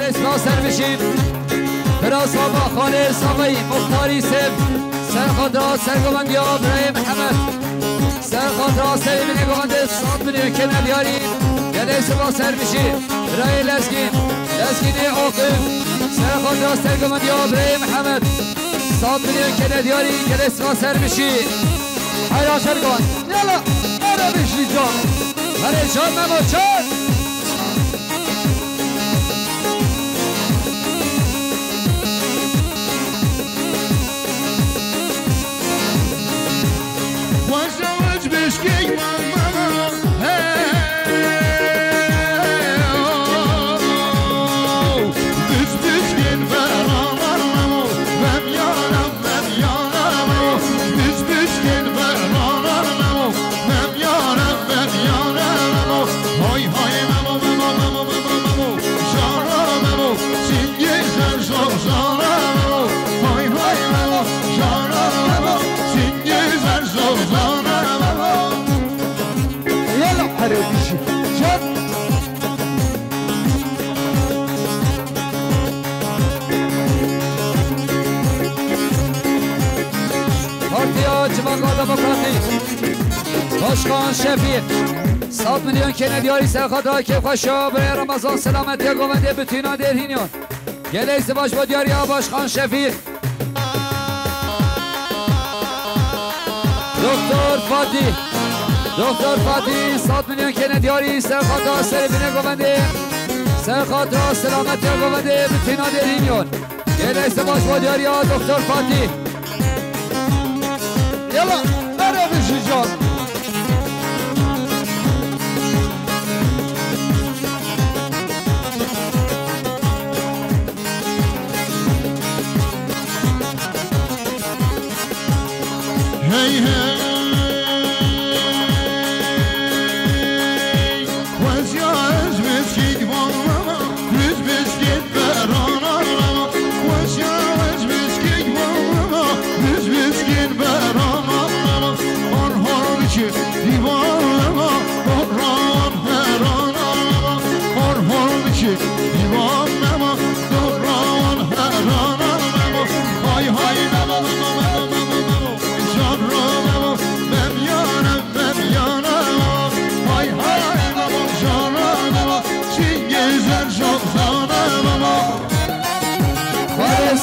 اسما سر بشیم براس آبا خاله صافی مختاری سب سر خاطرات سرگومندی برای محمد سر خاطرات سر گومند 100 میلیون که ندیاری گله اسما سر بشیم برای لزگین عاقب سر خاطرات سرگومندی برای محمد 100 میلیون که ندیاری گله اسما سر بشیم حیرا سرگومند یلا برای بشی جان برای جان مماچن باشخان شفیق 100 میلیون که ندیاری سرخاطرهای که خوشا برای رمضان سلامتی گوونده بتینا درهینیون گله ازدواج با دیاری باشخان شفیق دکتر فاتی 100 میلیون که ندیاری سرخاطرها سر بینه گوونده سرخاطرها سلامتی گوونده بتینا درهینیون گله ازدواج با دیاری دکتر فاتی یلا برای بشی جان Hey, hey, what's yours, biscuit, mama? This biscuit, banana, what's yours, biscuit, mama? This biscuit, banana, on horlichit, divanama, on ron, herana, on horlichit, divanama, on ron, herana, hi, hi,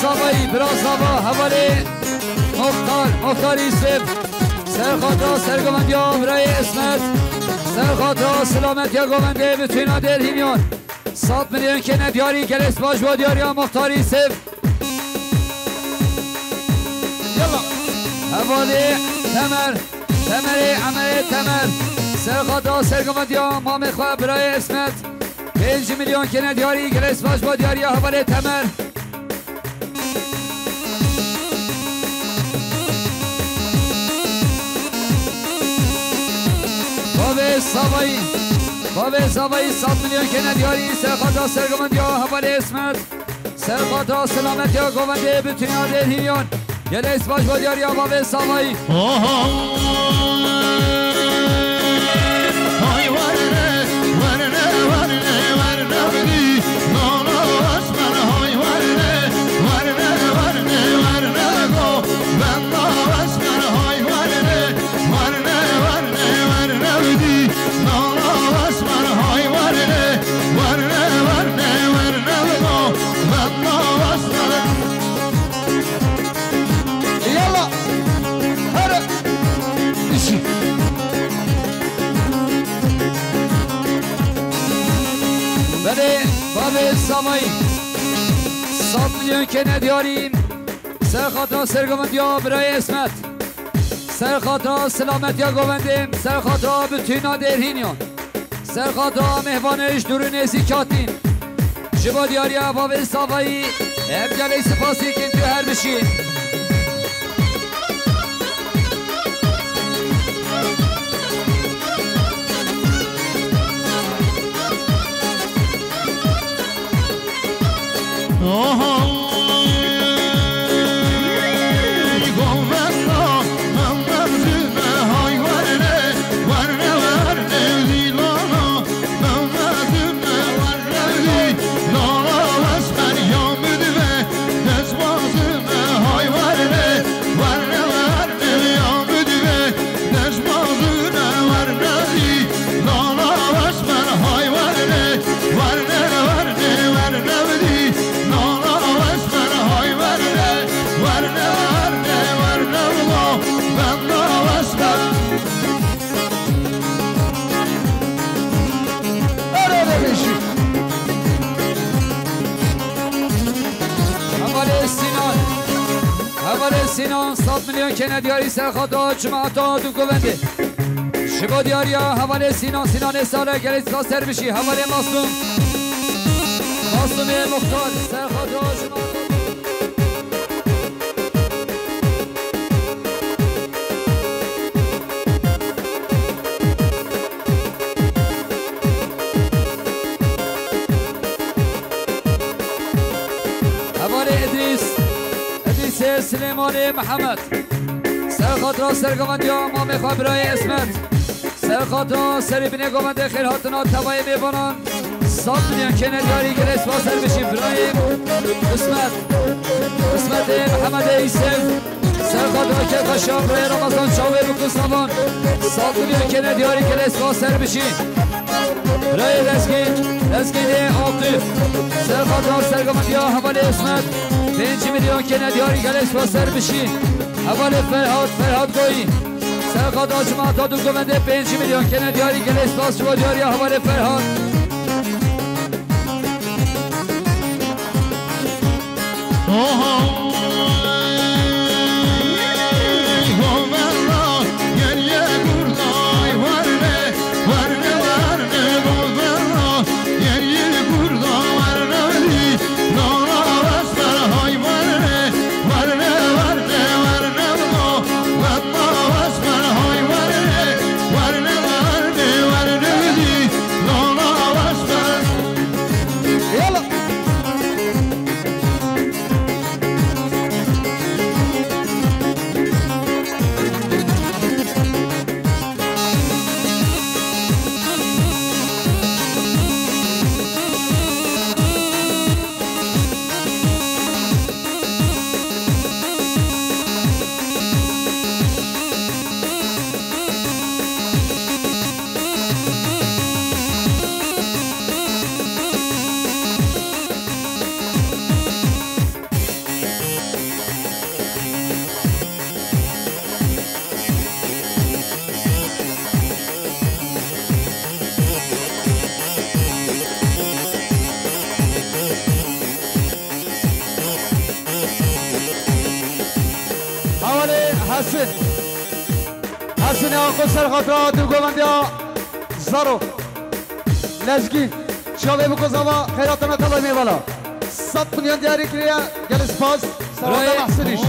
صافی براس آبا حوالی مختاری سب سرخاطرها سرگومندی برای اسمت سرخاطرها سلامتی گوونده بتوینا درهیمیون 100 میلیون که ندیاری گل اسباج با دیاری مختاری سب یلا حوالی تمر سرخاطرها سرگومندی مام خواه برای اسمت 5 میلیون که ندیاری گل اسباج با دیاری حوالی تمر بابه سوایی 100 میلیون که ندیاری سرخاطرها سرگومندی حوالی اسمت سرخاطرها سلامتی گوونده بتونی درهیمیون گله اسباج با دیاری بابه سوایی بابه سامایی 100 میلیون که ندیاریم سرخاطرها سرگومندی برای اسمت سرخاطرها سلامتی گووندیم سرخاطرها بتوینا درهینیون سرخاطرها مهوانش درون زیکاتین شبا دیاری بابه سامایی امجالی سپاسی که تو هر بشین سینان 100 میلیون کنه دیاری سرخاتا جماعتا دو گونده شبا دیاریا حواله سینان ساله گلیس کاستر بشی حواله مصدوم مختار سرخاتا جماعتا سلیمانی محمد سرخاطرا سرگوندی امام خبرای اسمت سرخاطرا سری بینه گوونده خیل هاتنا توای میبانان 100 میلیون کنه دیاری گلیس واسر بشی برای اسمت محمد ایسف سرخاطرا که قشام برای رمضان شاوه بکن سامان 100 میلیون کنه دیاری گلیس واسر بشی برای رزگین آقیف سرخاطرا سرگوندی حوال اسمت 5 میلیون کنه دیاری گلیس واسر بشی حوال فرهاد گویی سرخاطرا جماعتا دو گونده 5 میلیون کنه دیاری گلیس واسر دیاری حوال فرهاد حسن آقا سرخاطرا دو گوونده زارو لزگین شاوه بکوزاوا خیراتنا طلای میوالا 100 میلیون دیاری کریا گل سپاس سرخاطرا محسنیش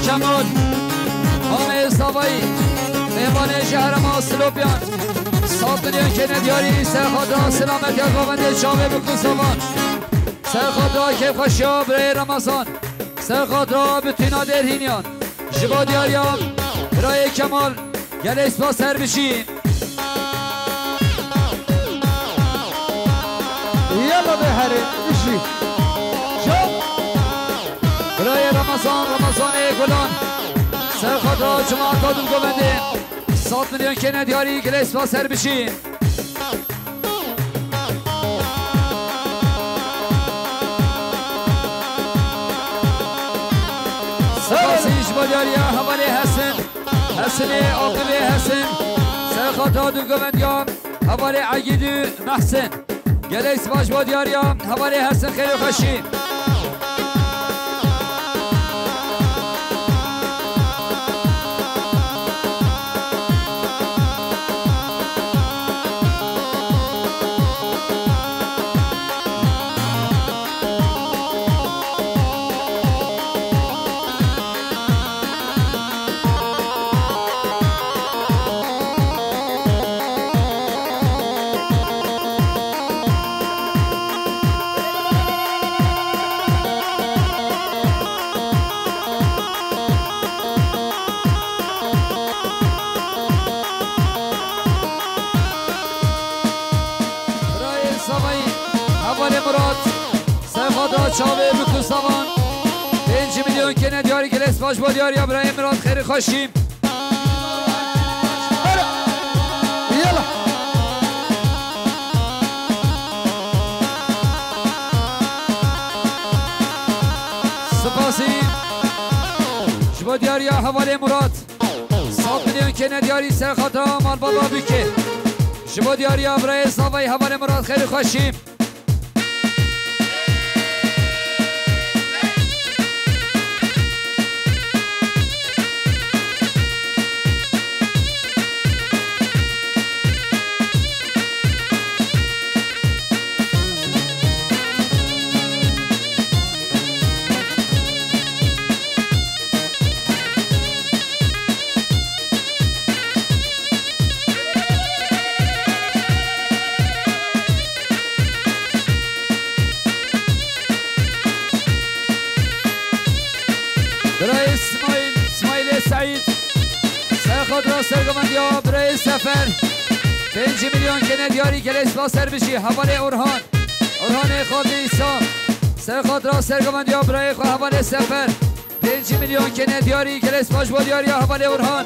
کمال حامد صوایی مهمان شهر ما سلوپیان 100 میلیون کنه دیاری سرخاطرا سلامتی گوونده شامه بکن سامان سرخاطرا که خوشیا برای رمضان سرخاطرا بتوینا درهینیان جبا دیاریان برای کمال گلیس با سر بشین یلا به هره بشین برای رمضان گلان سرخاطرا جماعتا دو گوونده 100 میلیون کنه دیاری گلیس با سر بشین سپاسیش با دیاری حوالی حسن عاقبه حسن سرخاطرا دو گووندیان حوالی عگیدو محسن گلیس باش با دیاری حوالی حسن خیلی خوشی چاوه بکوساوان 5 میلیون که ندیاری که لسپاش با دیاری ابراهیم مراد خیلی خوشیم سپاسی شما دیاری حواله مراد 100 میلیون که ندیاری سر خاطر مال بابا بکه شما دیاری ابراهیم صافی حواله مراد خیلی خوشیم سرگمندی ها برای سفر 5 میلیون که ندیاری که لسبا سر بشی حواله اورهان خود ایسا سر خود را سرگمندی ها برای خود حواله سفر 5 میلیون که ندیاری که لسباش با دیاری حواله اورهان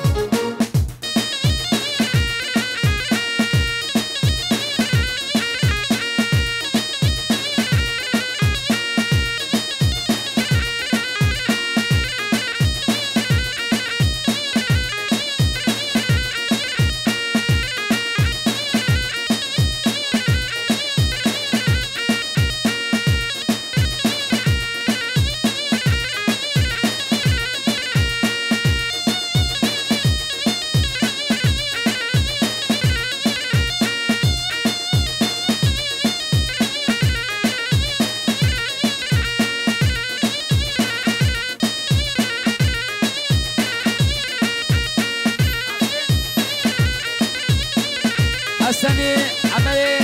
حسنی عملی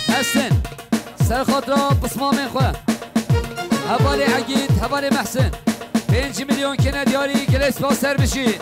حسن سر خود را بسمام خواه حوالی عگید حوالی محسن 5 میلیون که ندیاری که لسبا سر بشی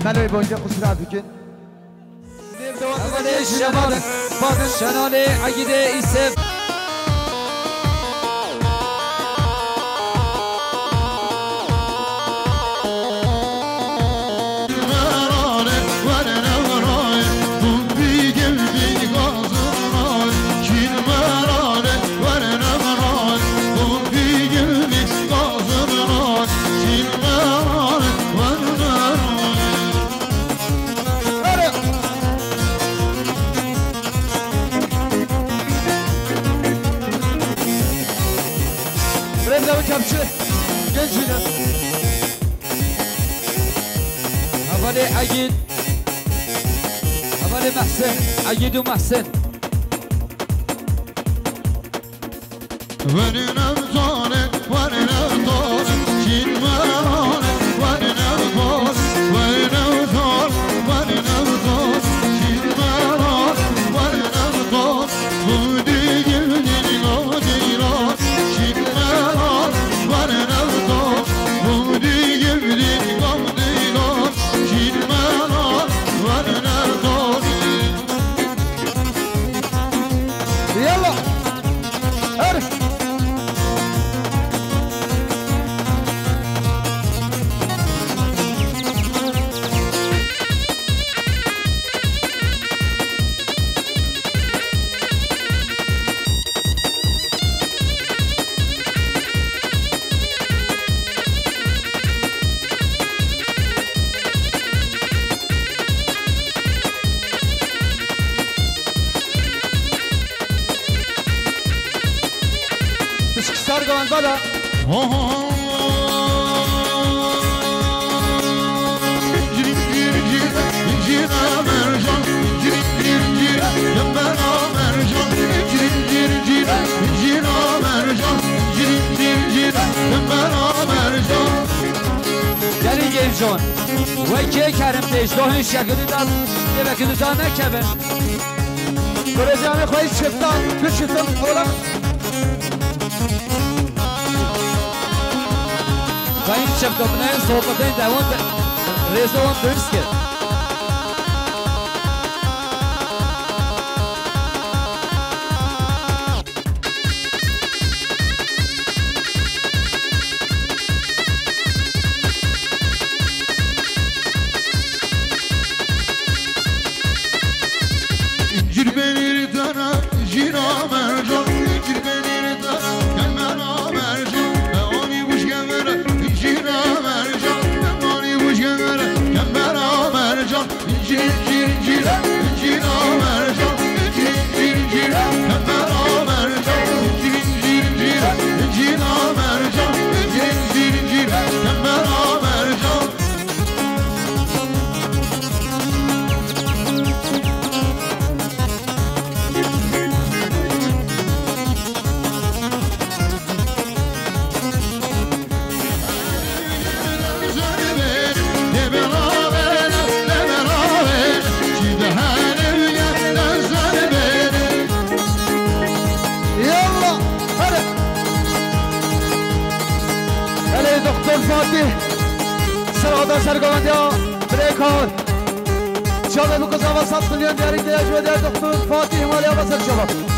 Melody boyunca kusura bugün. Evveli Şaban, Şenali Agide ise أولي عيد أولي محسن عيد ومحسن Bala. Gelin Gevcan ve ki kerimdeyiz Doğun şekilden yemekini nekebin Göreceğimi koyu çıktan küçükten oğlum Kayın çıktığımın en sohbetin devam Rezoğun dürüst ki Fatih Sırada Sergavandya Brekar Çağla bu kıza vasat milyon değerli ihtiyacı ve değer doktor Fatih Himalaya Basar Çabuk